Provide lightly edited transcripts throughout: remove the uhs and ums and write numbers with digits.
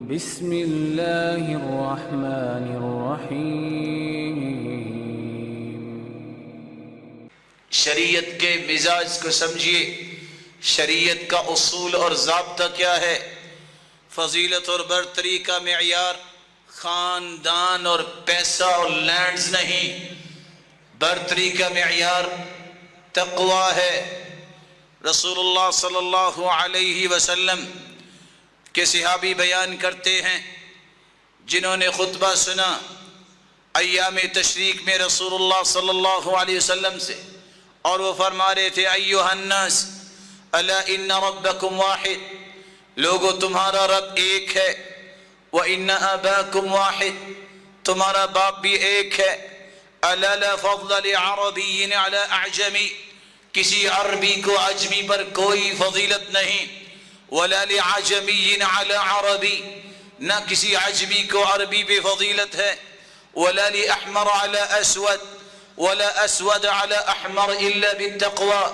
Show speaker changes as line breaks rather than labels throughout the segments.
بسم اللہ الرحمن الرحیم۔
شریعت کے مزاج کو سمجھیے، شریعت کا اصول اور ضابطہ کیا ہے۔ فضیلت اور برتری کا معیار خاندان اور پیسہ اور لینڈز نہیں، برتری کا معیار تقوی ہے۔ رسول اللہ صلی اللہ علیہ وسلم کے صحابی بیان کرتے ہیں جنہوں نے خطبہ سنا ایام تشریق میں رسول اللہ صلی اللہ علیہ وسلم سے، اور وہ فرما رہے تھے ایھا الناس الا ان ربکم واحد، لوگو تمہارا رب ایک ہے، وان اباکم واحد، تمہارا باپ بھی ایک ہے، الا لا فضل لعربی علی اعجمی، کسی عربی کو عجمی پر کوئی فضیلت نہیں، ولا لعجمی علی عربی، نہ کسی عجمی کو عربی پہ فضیلت ہے، ولا لاحمر علی اسود ولا اسود علی احمر الا بالتقوی،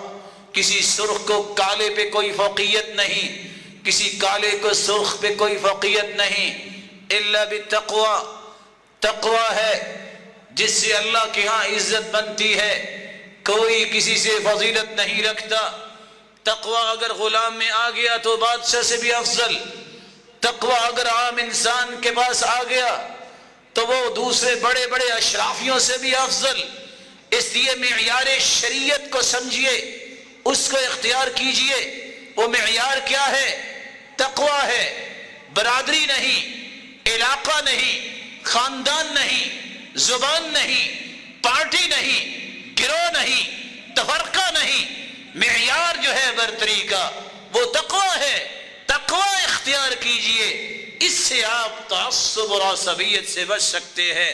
کسی سرخ کو کالے پہ کوئی فوقیت نہیں، کسی کالے کو سرخ پہ کوئی فوقیت نہیں، الا بالتقوی، تقوی ہے جس سے اللہ کے ہاں عزت بنتی ہے، کوئی کسی سے فضیلت نہیں رکھتا۔ تقوی اگر غلام میں آ گیا تو بادشاہ سے بھی افضل، تقوی اگر عام انسان کے پاس آ گیا تو وہ دوسرے بڑے بڑے اشرافیوں سے بھی افضل۔ اس لیے معیار شریعت کو سمجھیے، اس کو اختیار کیجئے۔ وہ معیار کیا ہے؟ تقوی ہے، برادری نہیں، علاقہ نہیں، خاندان نہیں، زبان نہیں، پارٹی نہیں، گروہ نہیں، تفرقہ نہیں، معیار جو ہے برتری کا وہ تقوی ہے۔ تقوی اختیار کیجئے، اس سے آپ تعصب اور عصبیت سے بچ سکتے ہیں۔